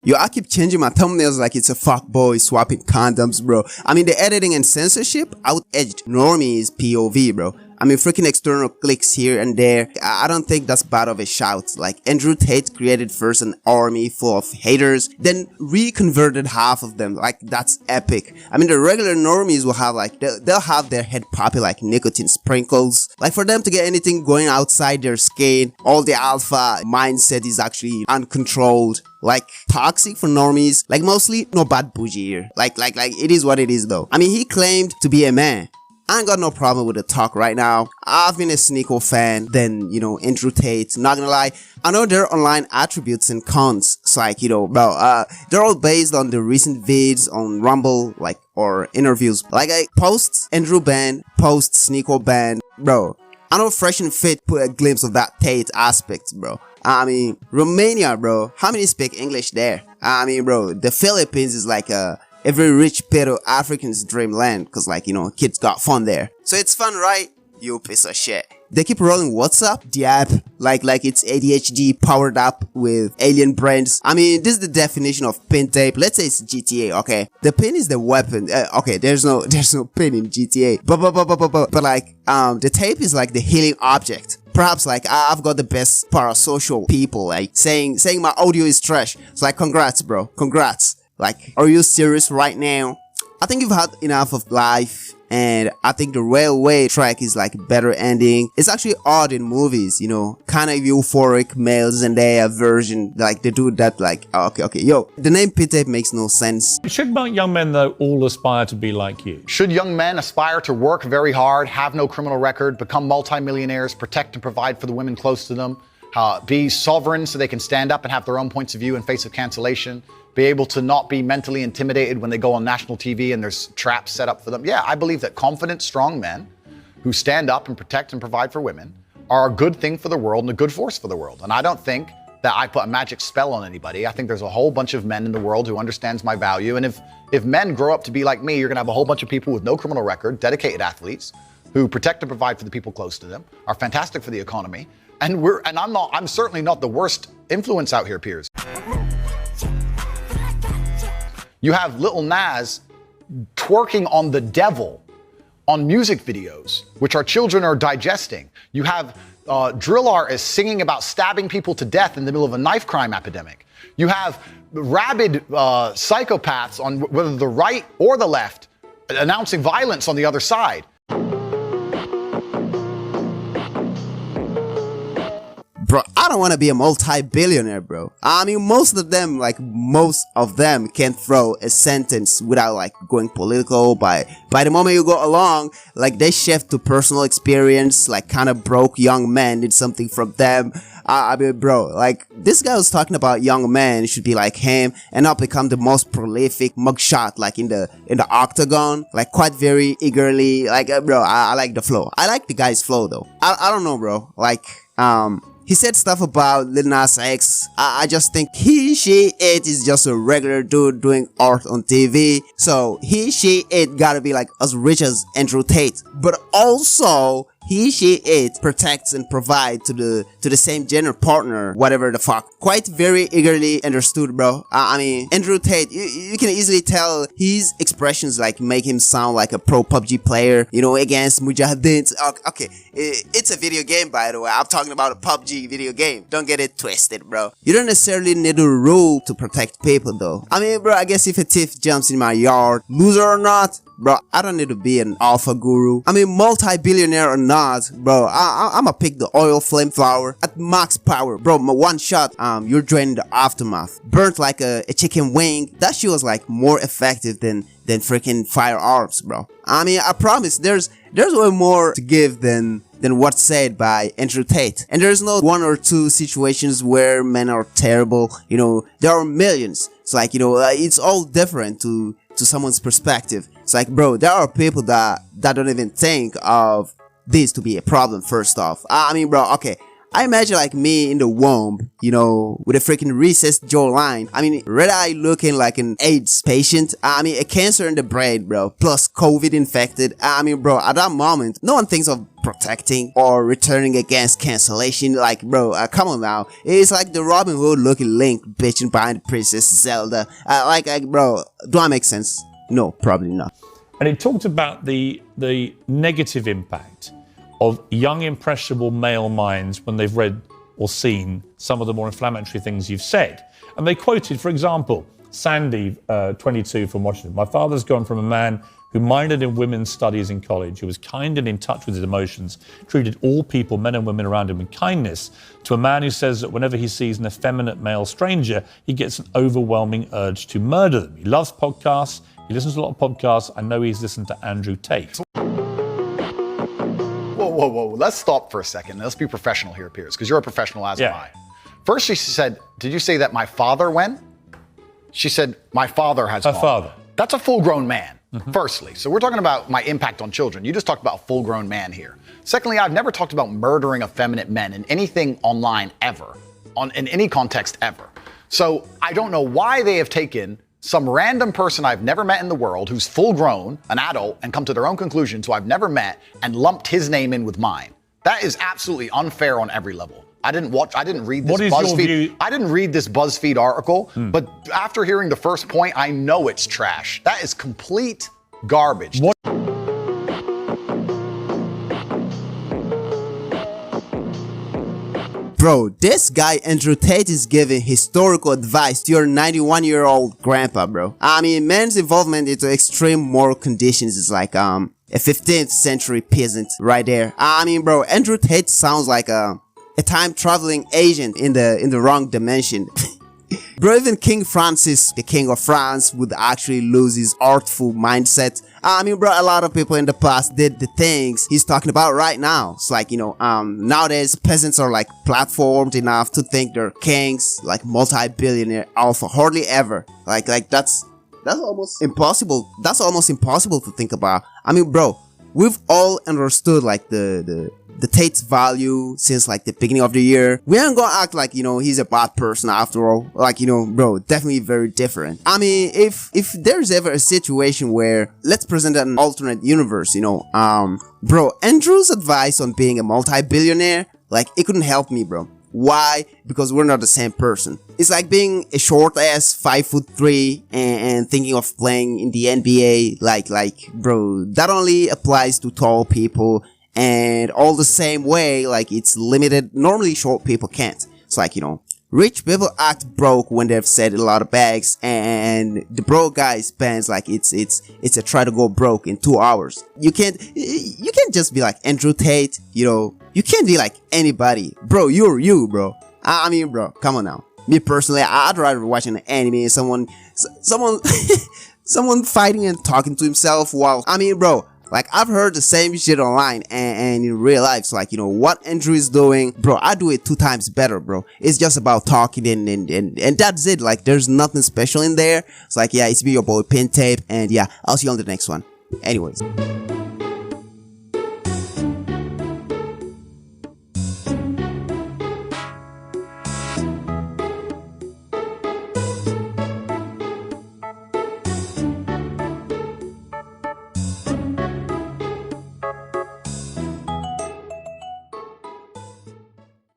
Yo, I keep changing my thumbnails like it's a fuckboy swapping condoms, bro. I mean, the editing and censorship out-edged normies POV, bro. I mean, freaking external clicks here and there. I don't think that's bad of a shout. Like, Andrew Tate created first an army full of haters, then reconverted half of them. Like, that's epic. I mean, the regular normies will have like, they'll have their head popping like nicotine sprinkles. Like, for them to get anything going outside their skin, all the alpha mindset is actually uncontrolled. Like, toxic for normies. Like, mostly no bad bougie here. Like, it is what it is though. I mean, he claimed to be a man. I ain't got no problem with the talk right now. I've been a Sneeko fan, then, you know, Andrew Tate. Not gonna lie, I know their online attributes and cons. It's like, you know, bro, they're all based on the recent vids on Rumble, like, or interviews. Like, I post Andrew ban, post Sneeko ban, bro. I know Fresh and Fit put a glimpse of that Tate aspect, bro. I mean, Romania, bro. How many speak English there? I mean, bro, the Philippines is like every rich pedo African's dreamland, cause like, you know, kids got fun there. So it's fun, right? You piece of shit. They keep rolling WhatsApp, the app, like it's ADHD powered up with alien brains. I mean, this is the definition of pin tape. Let's say it's GTA, okay? The pin is the weapon. Okay, there's no pin in GTA. But like, the tape is like the healing object. Perhaps like, I've got the best parasocial people, like saying my audio is trash. It's like, congrats, bro. Congrats. Like, are you serious right now? I think you've had enough of life, and I think the railway track is like better ending. It's actually odd in movies, you know, kind of euphoric males and their version, like they do that like, okay, yo, the name Pit makes no sense. Should young men though all aspire to be like you? Should young men aspire to work very hard, have no criminal record, become multimillionaires, protect and provide for the women close to them, be sovereign so they can stand up and have their own points of view in face of cancellation, be able to not be mentally intimidated when they go on national TV and there's traps set up for them? Yeah, I believe that confident, strong men who stand up and protect and provide for women are a good thing for the world and a good force for the world. And I don't think that I put a magic spell on anybody. I think there's a whole bunch of men in the world who understands my value. And if men grow up to be like me, you're gonna have a whole bunch of people with no criminal record, dedicated athletes, who protect and provide for the people close to them, are fantastic for the economy. And I'm certainly not the worst influence out here, Piers. You have Lil Nas twerking on the devil on music videos, which our children are digesting. You have drill artists singing about stabbing people to death in the middle of a knife crime epidemic. You have rabid psychopaths on whether the right or the left announcing violence on the other side. Bro, I don't want to be a multi-billionaire, bro. I mean, most of them can't throw a sentence without like going political. By the moment you go along, like they shift to personal experience, like kind of broke young men did something from them. I mean, bro, like this guy was talking about young men should be like him and not become the most prolific mugshot, like in the octagon, like quite very eagerly. Like, bro, I like the flow. I like the guy's flow though. I don't know, bro. Like, he said stuff about Lil Nas X. I just think it is just a regular dude doing art on TV. So it gotta be like as rich as Andrew Tate. But also, it protects and provides to the same gender partner, whatever the fuck. Quite very eagerly understood, bro. I mean, Andrew Tate, you can easily tell his expressions like make him sound like a pro PUBG player, you know, against Mujahideen. Okay, it's a video game, by the way. I'm talking about a PUBG video game. Don't get it twisted, bro. You don't necessarily need a rule to protect people, though. I mean, bro, I guess if a thief jumps in my yard, loser or not, bro, I don't need to be an alpha guru. I mean, multi-billionaire or not, bro, I'ma pick the oil flamethrower at max power. Bro, my one shot, you're draining the aftermath. Burnt like a chicken wing. That shit was like more effective than freaking firearms, bro. I mean, I promise there's way more to give than what's said by Andrew Tate. And there's no one or two situations where men are terrible. You know, there are millions. It's like, you know, it's all different to someone's perspective. It's like, bro, there are people that don't even think of this to be a problem, first off. I mean, bro, okay, I imagine like me in the womb, you know, with a freaking recessed jawline. I mean, red eye looking like an AIDS patient. I mean, a cancer in the brain, bro. Plus COVID infected. I mean, bro, at that moment, no one thinks of protecting or returning against cancellation. Like, bro, come on now. It's like the Robin Hood looking Link bitching behind Princess Zelda. Like, bro, do I make sense? No, probably not. And it talked about the negative impact of young, impressionable male minds when they've read or seen some of the more inflammatory things you've said. And they quoted, for example, Sandy, 22, from Washington. My father's gone from a man who minored in women's studies in college, who was kind and in touch with his emotions, treated all people, men and women around him, with kindness, to a man who says that whenever he sees an effeminate male stranger, he gets an overwhelming urge to murder them. He loves podcasts. He listens to a lot of podcasts. I know he's listened to Andrew Tate. Whoa. Let's stop for a second. Let's be professional here, Piers, because you're a professional, as am I. First, she said, did you say that my father went? She said, my father has Her gone. father. That's a full-grown man, firstly. So we're talking about my impact on children. You just talked about a full-grown man here. Secondly, I've never talked about murdering effeminate men in anything online ever, in any context ever. So I don't know why they have taken some random person I've never met in the world who's full grown, an adult, and come to their own conclusions who I've never met and lumped his name in with mine. That is absolutely unfair on every level. I didn't read this BuzzFeed. I didn't read this BuzzFeed article, but after hearing the first point, I know it's trash. That is complete garbage. Bro, this guy Andrew Tate is giving historical advice to your 91-year-old grandpa, bro. I mean, man's involvement into extreme moral conditions is like a 15th century peasant right there. I mean, bro, Andrew Tate sounds like a time-traveling agent in the wrong dimension. Bro, even King Francis, the King of France, would actually lose his artful mindset. I mean, bro, a lot of people in the past did the things he's talking about right now. It's like, you know, nowadays peasants are like platformed enough to think they're kings, like multi-billionaire alpha. Hardly ever. Like that's almost impossible. That's almost impossible to think about. I mean, bro, we've all understood like the Tate's value since like the beginning of the year. We ain't gonna act like, you know, he's a bad person after all. Like, you know, bro, definitely very different. I mean, if there's ever a situation where, let's present an alternate universe, you know, bro, Andrew's advice on being a multi-billionaire, like, it couldn't help me, bro. Why? Because we're not the same person. It's like being a short ass 5'3" and thinking of playing in the NBA. Like, bro, that only applies to tall people. And all the same way, like, it's limited. Normally short people can't. It's like, you know, rich people act broke when they've said a lot of bags, and the broke guy spends like it's a try to go broke in 2 hours. You can't just be like Andrew Tate, you know. You can't be like anybody, bro. You're you, bro. I mean, bro, come on now. Me personally, I'd rather watch an anime, someone fighting and talking to himself while, I mean, bro, like, I've heard the same shit online and in real life. So, like, you know, what Andrew is doing, bro, I do it 2 times better, bro. It's just about talking and that's it. Like, there's nothing special in there. It's like, yeah, it's me, your boy Pin Tape, and yeah, I'll see you on the next one. Anyways.